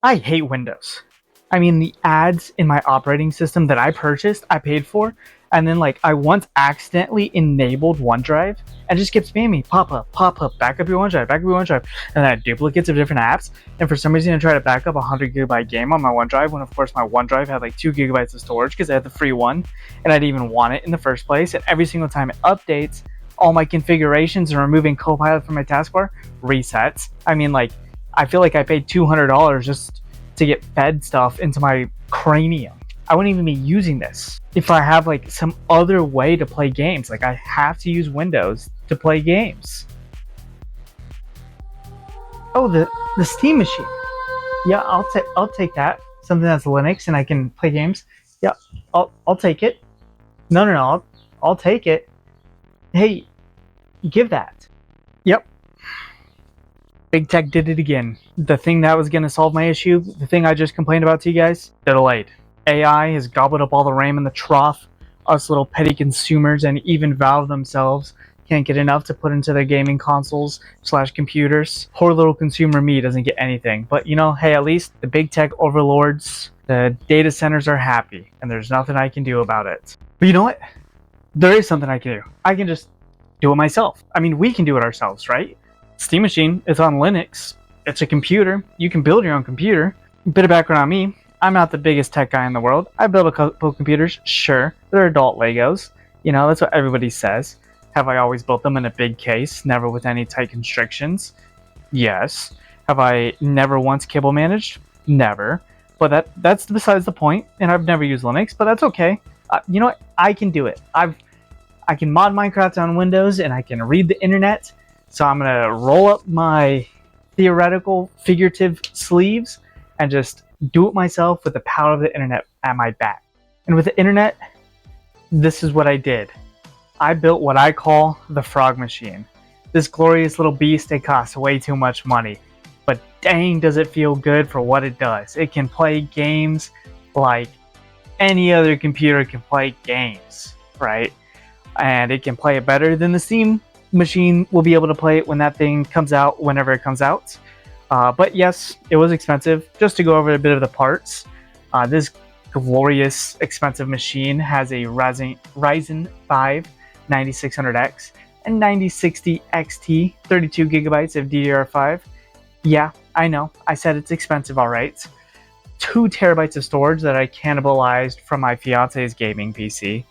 I hate Windows. I mean, the ads in my operating system that I purchased, I paid for, and then like I once accidentally enabled OneDrive and just kept spamming me, pop up, back up your OneDrive, and then I had duplicates of different apps. And for some reason, I tried to back up a 100 GB game on my OneDrive when, of course, my OneDrive had like 2 GB of storage because I had the free one, and I didn't even want it in the first place. And every single time it updates, all my configurations and removing Copilot from my taskbar resets. I mean, like, I feel like I paid $200 just to get fed stuff into my cranium. I wouldn't even be using this if I have like some other way to play games. Like, I have to use Windows to play games. Oh, the Steam machine. Yeah, I'll take that. Something that's Linux and I can play games. Yeah, I'll take it. No, I'll take it. Hey, give that. Yep. Big tech did it again. The thing that was going to solve my issue, the thing I just complained about to you guys, they're delayed. AI has gobbled up all the RAM in the trough. Us little petty consumers and even Valve themselves can't get enough to put into their gaming consoles / computers. Poor little consumer me doesn't get anything. But you know, hey, at least the big tech overlords, the data centers are happy, and there's nothing I can do about it. But you know what? There is something I can do. I can just do it myself. I mean, we can do it ourselves, right? Steam Machine is on Linux. It's a computer. You can build your own computer. A bit of background on me. I'm not the biggest tech guy in the world. I build a couple computers, sure. They're adult Legos. You know, that's what everybody says. Have I always built them in a big case, never with any tight constrictions? Yes. Have I never once cable managed? Never. But that's besides the point, and I've never used Linux, but that's okay. You know what? I can do it. I can mod Minecraft on Windows, and I can read the internet. So I'm going to roll up my theoretical, figurative sleeves and just do it myself with the power of the internet at my back. And with the internet, this is what I did. I built what I call the Frog Machine. This glorious little beast, it costs way too much money. But dang, does it feel good for what it does. It can play games like any other computer can play games, right? And it can play it better than the Steam Machine will be able to play it when that thing comes out, whenever it comes out. But yes, it was expensive. Just to go over a bit of the parts, this glorious expensive machine has a Ryzen 5 9600X and 9060 XT, 32 gigabytes of DDR5. Yeah, I know, I said it's expensive, alright. 2 terabytes of storage that I cannibalized from my fiance's gaming PC.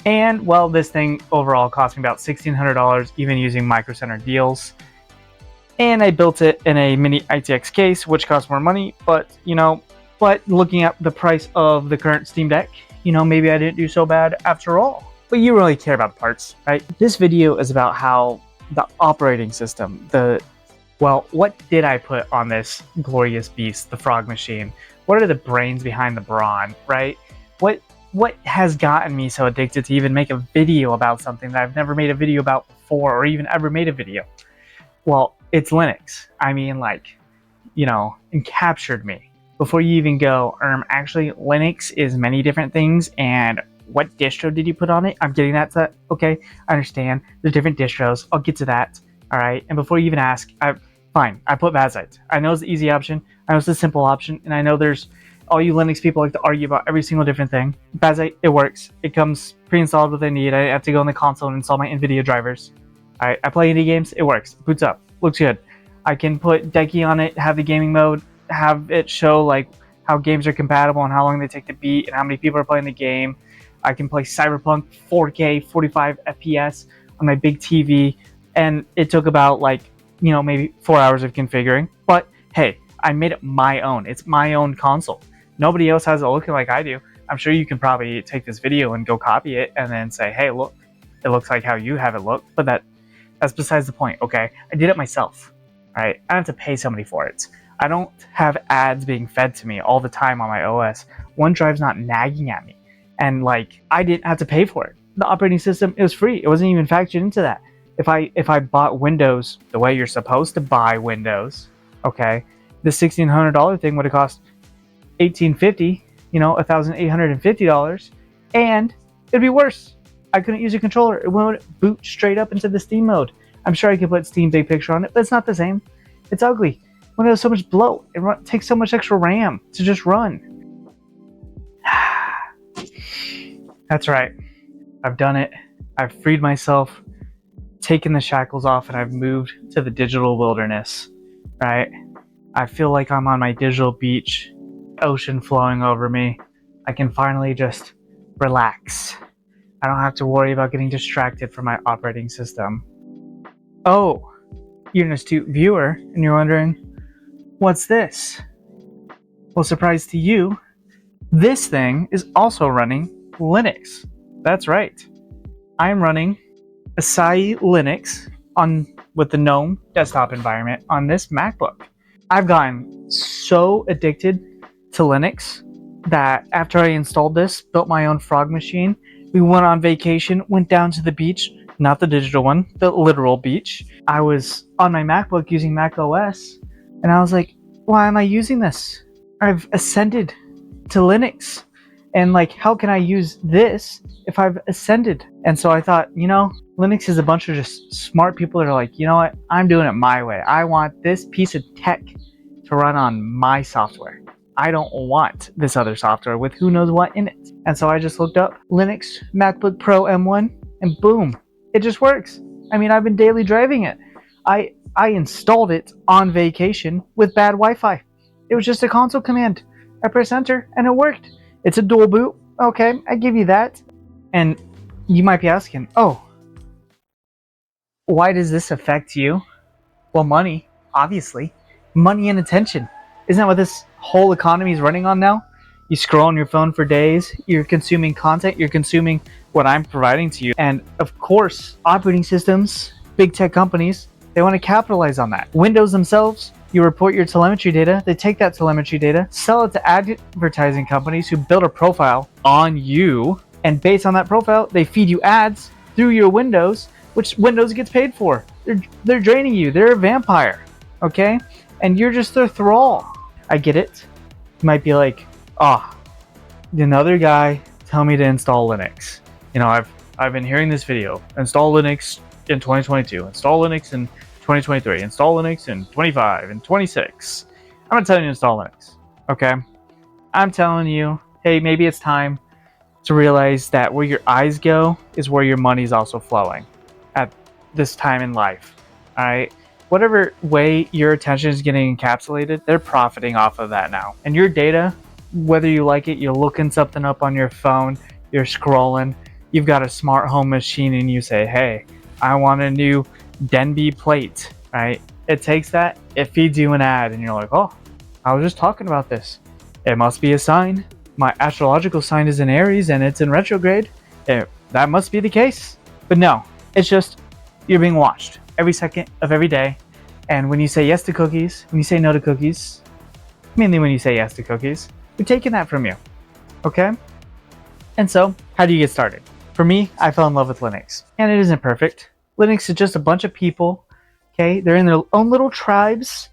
And, well, this thing overall cost me about $1,600, even using Micro Center deals. And I built it in a mini ITX case, which cost more money, but, you know, looking at the price of the current Steam Deck, you know, maybe I didn't do so bad after all. But you really care about the parts, right? This video is about how the operating system, what did I put on this glorious beast, the Frog Machine? What are the brains behind the brawn, right? What has gotten me so addicted to even make a video about something that I've never made a video about before or even ever made a video? Well, it's Linux. I mean, like, you know, encaptured me. Before you even go, actually, Linux is many different things, and what distro did you put on it? I'm getting that to, okay, I understand. There's different distros. I'll get to that, all right? And before you even ask, fine, I put Bazzite. I know it's the easy option. I know it's the simple option, and I know there's all you Linux people like to argue about every single different thing. Bazzite, it works. It comes pre-installed with what I need. I have to go in the console and install my NVIDIA drivers. I play indie games. It works. Boots up. Looks good. I can put Decky on it, have the gaming mode, have it show like how games are compatible and how long they take to beat and how many people are playing the game. I can play Cyberpunk 4K, 45 FPS on my big TV, and it took about like, you know, maybe 4 hours of configuring. But hey, I made it my own. It's my own console. Nobody else has it looking like I do. I'm sure you can probably take this video and go copy it and then say, hey, look, it looks like how you have it look. But that's besides the point, okay? I did it myself, all right? I don't have to pay somebody for it. I don't have ads being fed to me all the time on my OS. OneDrive's not nagging at me. And like, I didn't have to pay for it. The operating system, it was free. It wasn't even factored into that. If I bought Windows the way you're supposed to buy Windows, okay, the $1,600 thing would have cost $1,850, you know, $1,850, and it'd be worse. I couldn't use a controller. It wouldn't boot straight up into the Steam mode. I'm sure I could put Steam Big Picture on it, but it's not the same. It's ugly. Windows has so much bloat. It takes so much extra RAM to just run. That's right. I've done it. I've freed myself, taken the shackles off, and I've moved to the digital wilderness, right? I feel like I'm on my digital beach, ocean flowing over me. I can finally just relax. I don't have to worry about getting distracted from my operating system. Oh, you're an astute viewer, and you're wondering, what's this? Well, surprise to you, this thing is also running Linux. That's right. I'm running Asahi Linux with the GNOME desktop environment on this MacBook. I've gotten so addicted to Linux that after I installed this, built my own frog machine, we went on vacation, went down to the beach, not the digital one, the literal beach. I was on my MacBook using Mac OS, and I was like, why am I using this? I've ascended to Linux. And like, how can I use this if I've ascended? And so I thought, Linux is a bunch of just smart people that are like, you know what? I'm doing it my way. I want this piece of tech to run on my software. I don't want this other software with who knows what in it. And so I just looked up Linux MacBook Pro M1 and boom, it just works. I mean, I've been daily driving it. I installed it on vacation with bad Wi-Fi. It was just a console command. I press enter and it worked. It's a dual boot. Okay, I give you that. And you might be asking, oh, why does this affect you? Well, money, obviously. Money and attention. Isn't that what this whole economy is running on now? You scroll on your phone for days, you're consuming content, you're consuming what I'm providing to you. And of course, operating systems, big tech companies, they want to capitalize on that. Windows themselves, you report your telemetry data, they take that telemetry data, sell it to advertising companies who build a profile on you, and based on that profile, they feed you ads through your Windows, which Windows gets paid for. They're draining you, they're a vampire, okay? And you're just their thrall. I get it. You might be like, another guy tell me to install Linux. I've been hearing this video, install Linux in 2022, install Linux in 2023, install Linux in 25 and 26. I'm not telling you to install Linux, okay? I'm telling you, hey, maybe it's time to realize that where your eyes go is where your money's also flowing at this time in life, all right? Whatever way your attention is getting encapsulated, they're profiting off of that now. And your data, whether you like it, you're looking something up on your phone, you're scrolling, you've got a smart home machine and you say, hey, I want a new Denby plate, right? It takes that, it feeds you an ad, and you're like, oh, I was just talking about this. It must be a sign. My astrological sign is in Aries and it's in retrograde. That must be the case. But no, it's just you're being watched every second of every day. And when you say yes to cookies, when you say no to cookies, mainly when you say yes to cookies, we're taking that from you, okay? And so, how do you get started? For me, I fell in love with Linux, and it isn't perfect. Linux is just a bunch of people, okay? They're in their own little tribes,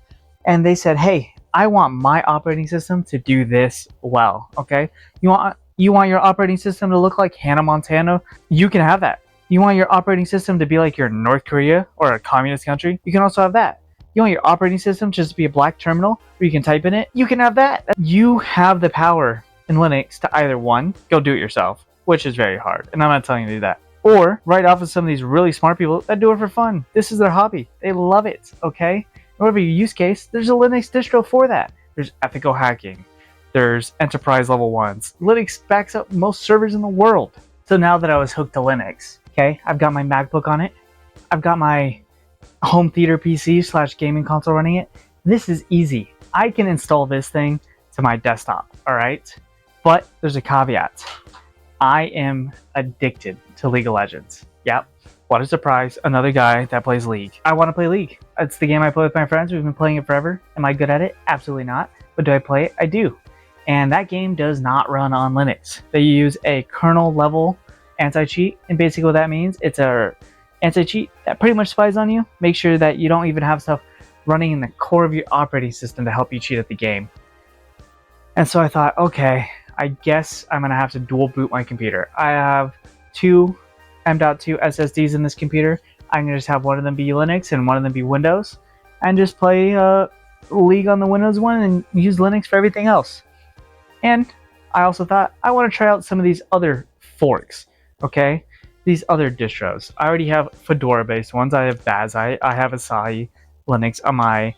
and they said, hey, I want my operating system to do this well, okay? You want your operating system to look like Hannah Montana? You can have that. You want your operating system to be like your North Korea or a communist country? You can also have that. You want your operating system just to be a black terminal where you can type in it? You can have that. You have the power in Linux to either one, go do it yourself, which is very hard, and I'm not telling you to do that. Or write off of some of these really smart people that do it for fun. This is their hobby. They love it, okay? Whatever your use case, there's a Linux distro for that. There's ethical hacking. There's enterprise level ones. Linux backs up most servers in the world. So now that I was hooked to Linux, okay, I've got my MacBook on it. I've got my home theater PC / gaming console running it. This is easy. I can install this thing to my desktop, all right? But there's a caveat. I am addicted to League of Legends. Yep. What a surprise. Another guy that plays League. I want to play League. It's the game I play with my friends. We've been playing it forever. Am I good at it? Absolutely not. But do I play it? I do. And that game does not run on Linux. They use a kernel level anti-cheat. And basically what that means, it's a anti-cheat that pretty much spies on you. Make sure that you don't even have stuff running in the core of your operating system to help you cheat at the game. And so I thought, okay, I guess I'm going to have to dual boot my computer. I have two M.2 SSDs in this computer. I'm going to just have one of them be Linux and one of them be Windows, and just play League on the Windows one and use Linux for everything else. And I also thought I want to try out some of these other forks, okay? These other distros. I already have Fedora-based ones. I have Bazzite. I have Asahi Linux on my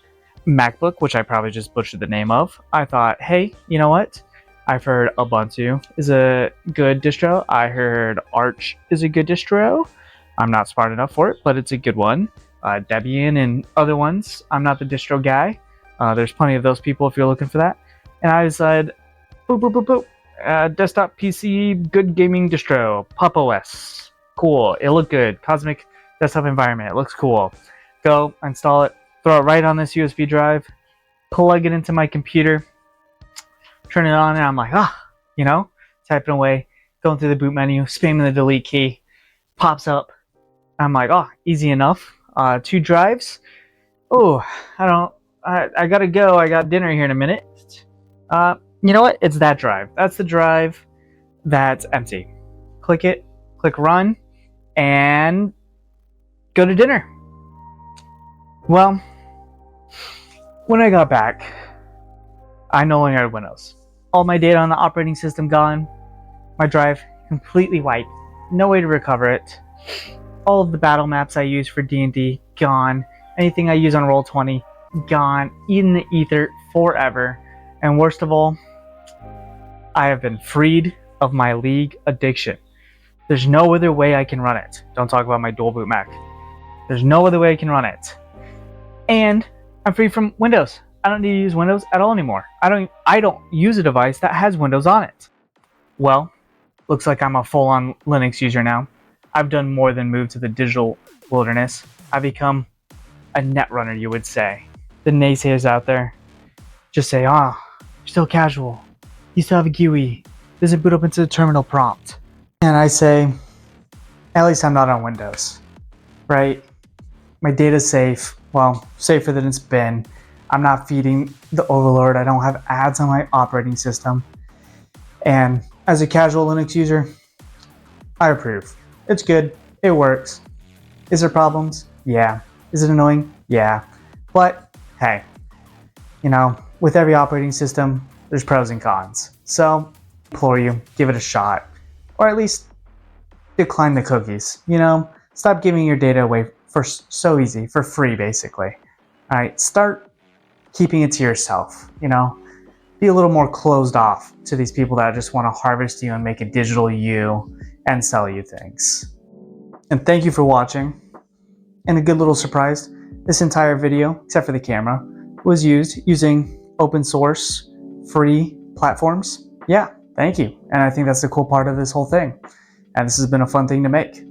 MacBook, which I probably just butchered the name of. I thought, hey, you know what? I've heard Ubuntu is a good distro. I heard Arch is a good distro. I'm not smart enough for it, but it's a good one. Debian and other ones. I'm not the distro guy. There's plenty of those people if you're looking for that. And I decided, boop, boop, boop, boop. Desktop PC, good gaming distro. Pop OS. Cool. It looked good. Cosmic desktop environment. It looks cool. Go, install it, throw it right on this USB drive, plug it into my computer, turn it on, and I'm like, typing away, going through the boot menu, spamming the delete key, pops up. I'm like, easy enough. 2 drives. Oh, I gotta go. I got dinner here in a minute. You know what? It's that drive. That's the drive that's empty. Click it, click run, and go to dinner. Well, when I got back, I no longer had Windows. All my data on the operating system gone. My drive completely wiped. No way to recover it. All of the battle maps I use for D&D, gone. Anything I use on Roll20, gone. In the ether forever. And worst of all, I have been freed of my League addiction. There's no other way I can run it. Don't talk about my dual boot Mac. There's no other way I can run it. And I'm free from Windows. I don't need to use Windows at all anymore. I don't use a device that has Windows on it. Well, looks like I'm a full-on Linux user now. I've done more than move to the digital wilderness. I've become a netrunner, you would say. The naysayers out there just say, you're still casual. You still have a GUI. Doesn't boot up into the terminal prompt. And I say, at least I'm not on Windows, right? My data's safe. Well, safer than it's been. I'm not feeding the overlord. I don't have ads on my operating system. And as a casual Linux user, I approve. It's good. It works. Is there problems? Yeah. Is it annoying? Yeah. But hey, with every operating system, there's pros and cons. So, I implore you, give it a shot. Or at least decline the cookies. Stop giving your data away for so easy, for free, basically. All right, start keeping it to yourself. Be a little more closed off to these people that just want to harvest you and make a digital you and sell you things. And thank you for watching. And a good little surprise, this entire video, except for the camera, was used using open source, free platforms. Yeah, thank you. And I think that's the cool part of this whole thing. And this has been a fun thing to make.